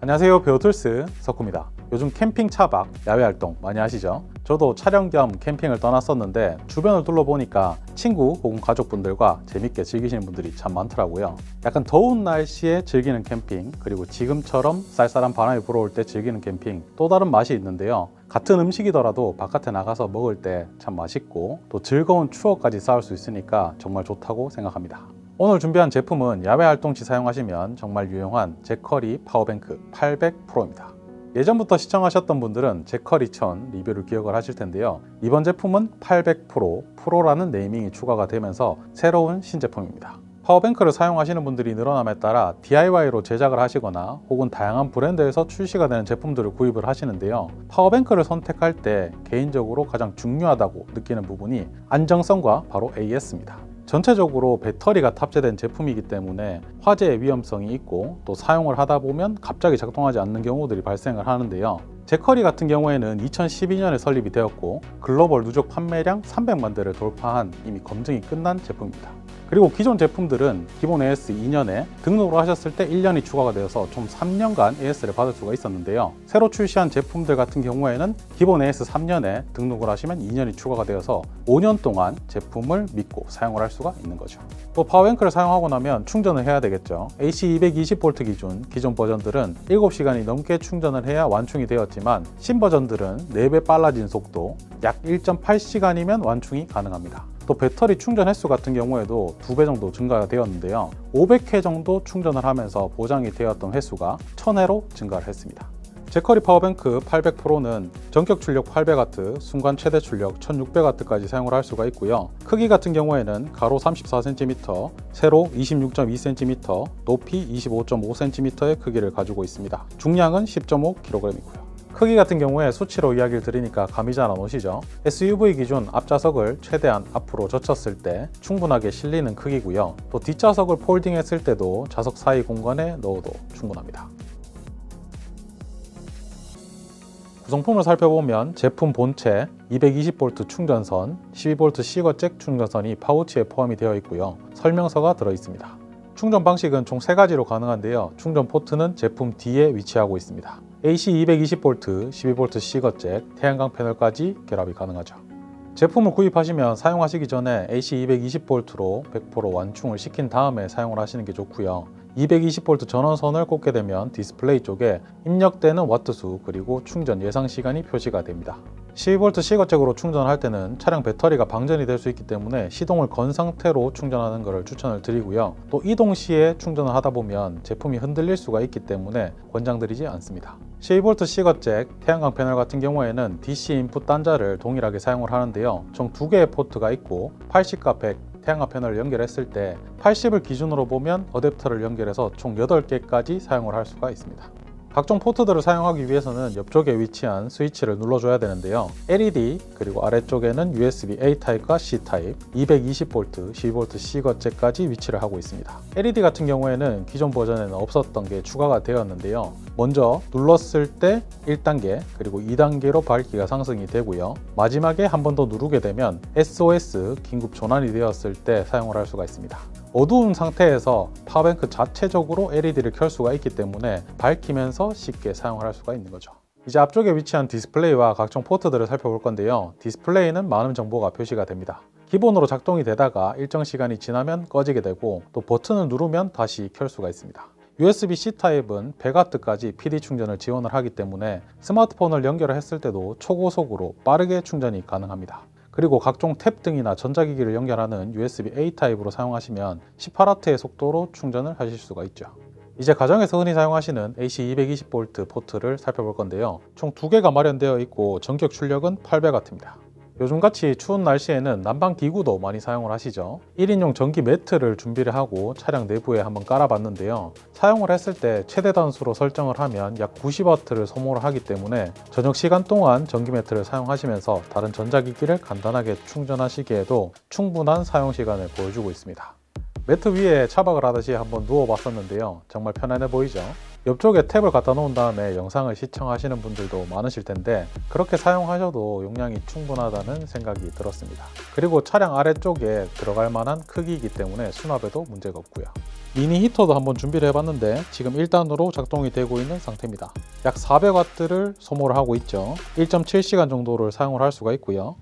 안녕하세요, 배우툴스 석구입니다. 요즘 캠핑 차박, 야외 활동 많이 하시죠? 저도 촬영 겸 캠핑을 떠났었는데 주변을 둘러보니까 친구 혹은 가족분들과 재밌게 즐기시는 분들이 참 많더라고요. 약간 더운 날씨에 즐기는 캠핑, 그리고 지금처럼 쌀쌀한 바람이 불어올 때 즐기는 캠핑, 또 다른 맛이 있는데요. 같은 음식이더라도 바깥에 나가서 먹을 때 참 맛있고 또 즐거운 추억까지 쌓을 수 있으니까 정말 좋다고 생각합니다. 오늘 준비한 제품은 야외 활동 시 사용하시면 정말 유용한 제커리 파워뱅크 800프로입니다. 예전부터 시청하셨던 분들은 제커리 1000 리뷰를 기억을 하실 텐데요. 이번 제품은 800프로, 프로라는 네이밍이 추가가 되면서 새로운 신제품입니다. 파워뱅크를 사용하시는 분들이 늘어남에 따라 DIY로 제작을 하시거나 혹은 다양한 브랜드에서 출시가 되는 제품들을 구입을 하시는데요. 파워뱅크를 선택할 때 개인적으로 가장 중요하다고 느끼는 부분이 안정성과 바로 AS입니다. 전체적으로 배터리가 탑재된 제품이기 때문에 화재의 위험성이 있고 또 사용을 하다 보면 갑자기 작동하지 않는 경우들이 발생을 하는데요. 제커리 같은 경우에는 2012년에 설립이 되었고 글로벌 누적 판매량 300만 대를 돌파한 이미 검증이 끝난 제품입니다. 그리고 기존 제품들은 기본 AS 2년에 등록을 하셨을 때 1년이 추가가 되어서 총 3년간 AS를 받을 수가 있었는데요. 새로 출시한 제품들 같은 경우에는 기본 AS 3년에 등록을 하시면 2년이 추가가 되어서 5년 동안 제품을 믿고 사용을 할 수가 있는 거죠. 또 파워뱅크를 사용하고 나면 충전을 해야 되겠죠. AC 220V 기준 기존 버전들은 7시간이 넘게 충전을 해야 완충이 되었지만 신버전들은 4배 빨라진 속도 약 1.8시간이면 완충이 가능합니다. 또 배터리 충전 횟수 같은 경우에도 2배 정도 증가가 되었는데요. 500회 정도 충전을 하면서 보장이 되었던 횟수가 1000회로 증가를 했습니다. 제커리 파워뱅크 800프로는 전격 출력 800W, 순간 최대 출력 1600W까지 사용을 할 수가 있고요. 크기 같은 경우에는 가로 34cm, 세로 26.2cm, 높이 25.5cm의 크기를 가지고 있습니다. 중량은 10.5kg이고요. 크기 같은 경우에 수치로 이야기를 드리니까 감이 잘 안 오시죠? SUV 기준 앞좌석을 최대한 앞으로 젖혔을 때 충분하게 실리는 크기고요. 또 뒷좌석을 폴딩했을 때도 좌석 사이 공간에 넣어도 충분합니다. 구성품을 살펴보면 제품 본체, 220V 충전선, 12V 시거잭 충전선이 파우치에 포함이 되어 있고요. 설명서가 들어 있습니다. 충전 방식은 총 3가지로 가능한데요. 충전 포트는 제품 뒤에 위치하고 있습니다. AC 220V, 12V 시거잭, 태양광 패널까지 결합이 가능하죠. 제품을 구입하시면 사용하시기 전에 AC 220V로 100% 완충을 시킨 다음에 사용을 하시는 게 좋고요. 220V 전원선을 꽂게 되면 디스플레이 쪽에 입력되는 와트수 그리고 충전 예상 시간이 표시가 됩니다. 12V 시거잭으로 충전할 때는 차량 배터리가 방전이 될 수 있기 때문에 시동을 건 상태로 충전하는 것을 추천을 드리고요. 또 이동 시에 충전을 하다 보면 제품이 흔들릴 수가 있기 때문에 권장드리지 않습니다. 12V 시거잭, 태양광 패널 같은 경우에는 DC 인풋 단자를 동일하게 사용을 하는데요. 총 2개의 포트가 있고 80과 100 태양광 패널을 연결했을 때 80을 기준으로 보면 어댑터를 연결해서 총 8개까지 사용을 할 수가 있습니다. 각종 포트들을 사용하기 위해서는 옆쪽에 위치한 스위치를 눌러줘야 되는데요. LED 그리고 아래쪽에는 USB A 타입과 C 타입, 220V, 12V 시거잭까지 위치를 하고 있습니다. LED 같은 경우에는 기존 버전에는 없었던 게 추가가 되었는데요. 먼저 눌렀을 때 1단계 그리고 2단계로 밝기가 상승이 되고요. 마지막에 한 번 더 누르게 되면 SOS 긴급 전환이 되었을 때 사용을 할 수가 있습니다. 어두운 상태에서 파워뱅크 자체적으로 LED를 켤 수가 있기 때문에 밝히면서 쉽게 사용을 할 수가 있는 거죠. 이제 앞쪽에 위치한 디스플레이와 각종 포트들을 살펴볼 건데요. 디스플레이는 많은 정보가 표시가 됩니다. 기본으로 작동이 되다가 일정 시간이 지나면 꺼지게 되고 또 버튼을 누르면 다시 켤 수가 있습니다. USB-C 타입은 100W까지 PD 충전을 지원을 하기 때문에 스마트폰을 연결했을 때도 초고속으로 빠르게 충전이 가능합니다. 그리고 각종 탭 등이나 전자기기를 연결하는 USB-A 타입으로 사용하시면 18W의 속도로 충전을 하실 수가 있죠. 이제 가정에서 흔히 사용하시는 AC 220V 포트를 살펴볼 건데요. 총 2개가 마련되어 있고 전격 출력은 800W입니다. 요즘같이 추운 날씨에는 난방 기구도 많이 사용을 하시죠. 1인용 전기 매트를 준비를 하고 차량 내부에 한번 깔아봤는데요. 사용을 했을 때 최대 단수로 설정을 하면 약 90W를 소모를 하기 때문에 저녁 시간 동안 전기 매트를 사용하시면서 다른 전자기기를 간단하게 충전하시기에도 충분한 사용 시간을 보여주고 있습니다. 매트 위에 차박을 하듯이 한번 누워봤었는데요. 정말 편안해 보이죠? 옆쪽에 탭을 갖다 놓은 다음에 영상을 시청하시는 분들도 많으실 텐데 그렇게 사용하셔도 용량이 충분하다는 생각이 들었습니다. 그리고 차량 아래쪽에 들어갈 만한 크기이기 때문에 수납에도 문제가 없고요. 미니 히터도 한번 준비를 해봤는데 지금 1단으로 작동이 되고 있는 상태입니다. 약 400W를 소모를 하고 있죠. 1.7시간 정도를 사용을 할 수가 있고요.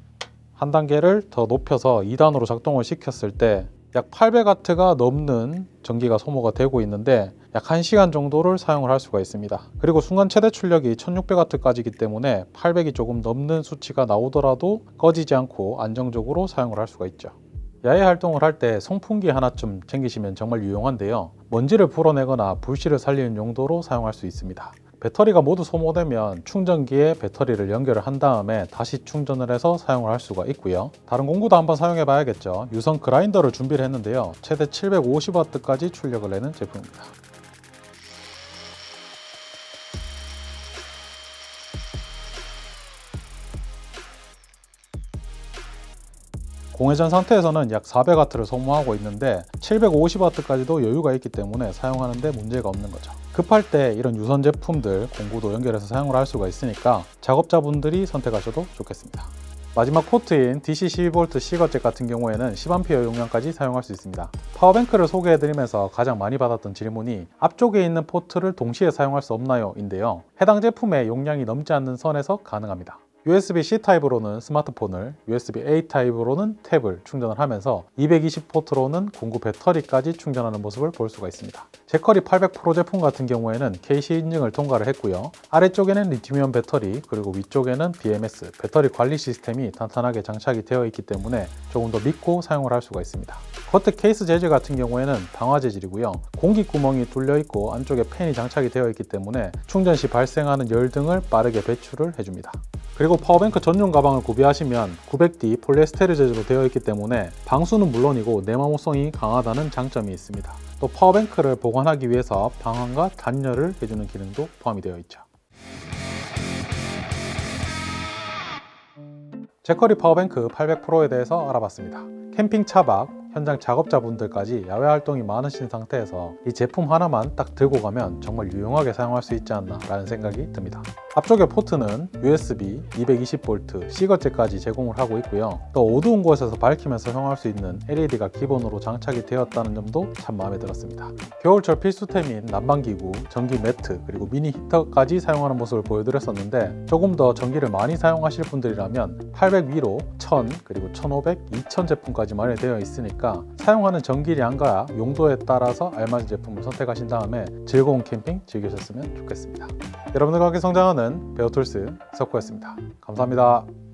한 단계를 더 높여서 2단으로 작동을 시켰을 때 약 800W가 넘는 전기가 소모가 되고 있는데 약 1시간 정도를 사용을 할 수가 있습니다. 그리고 순간 최대 출력이 1600W까지이기 때문에 800이 조금 넘는 수치가 나오더라도 꺼지지 않고 안정적으로 사용을 할 수가 있죠. 야외 활동을 할 때 송풍기 하나쯤 챙기시면 정말 유용한데요. 먼지를 불어내거나 불씨를 살리는 용도로 사용할 수 있습니다. 배터리가 모두 소모되면 충전기에 배터리를 연결을 한 다음에 다시 충전을 해서 사용을 할 수가 있고요. 다른 공구도 한번 사용해 봐야겠죠. 유선 그라인더를 준비를 했는데요. 최대 750W까지 출력을 내는 제품입니다. 공회전 상태에서는 약 400W를 소모하고 있는데 750W까지도 여유가 있기 때문에 사용하는데 문제가 없는 거죠. 급할 때 이런 유선 제품들 공구도 연결해서 사용을 할 수가 있으니까 작업자분들이 선택하셔도 좋겠습니다. 마지막 포트인 DC 12V C거잭 같은 경우에는 10A 용량까지 사용할 수 있습니다. 파워뱅크를 소개해드리면서 가장 많이 받았던 질문이 앞쪽에 있는 포트를 동시에 사용할 수 없나요? 인데요. 해당 제품의 용량이 넘지 않는 선에서 가능합니다. USB-C 타입으로는 스마트폰을, USB-A 타입으로는 탭을 충전을 하면서 220V로는 공구 배터리까지 충전하는 모습을 볼 수가 있습니다. 제커리 800 프로 제품 같은 경우에는 KC 인증을 통과를 했고요. 아래쪽에는 리튬이온 배터리, 그리고 위쪽에는 BMS, 배터리 관리 시스템이 탄탄하게 장착이 되어 있기 때문에 조금 더 믿고 사용을 할 수가 있습니다. 겉에 케이스 재질 같은 경우에는 방화 재질이고요. 공기 구멍이 뚫려 있고 안쪽에 팬이 장착이 되어 있기 때문에 충전 시 발생하는 열 등을 빠르게 배출을 해줍니다. 그리고 파워뱅크 전용 가방을 구비하시면 900D 폴리에스테르 재질로 되어 있기 때문에 방수는 물론이고 내마모성이 강하다는 장점이 있습니다. 또 파워뱅크를 보관하기 위해서 방환과 단열을 해주는 기능도 포함이 되어 있죠. 제커리 파워뱅크 800 프로에 대해서 알아봤습니다. 캠핑 차박, 현장 작업자분들까지 야외 활동이 많으신 상태에서 이 제품 하나만 딱 들고 가면 정말 유용하게 사용할 수 있지 않나 라는 생각이 듭니다. 앞쪽에 포트는 USB 220V C거잭까지 제공을 하고 있고요. 또 어두운 곳에서 밝히면서 사용할 수 있는 LED가 기본으로 장착이 되었다는 점도 참 마음에 들었습니다. 겨울철 필수템인 난방기구, 전기 매트, 그리고 미니 히터까지 사용하는 모습을 보여드렸었는데 조금 더 전기를 많이 사용하실 분들이라면 800 위로 1000, 그리고 1500, 2000 제품까지 마련되어 있으니까 사용하는 전기량과 용도에 따라서 알맞은 제품을 선택하신 다음에 즐거운 캠핑 즐기셨으면 좋겠습니다. 여러분들과 함께 성장하는 베어툴스 석구였습니다. 감사합니다.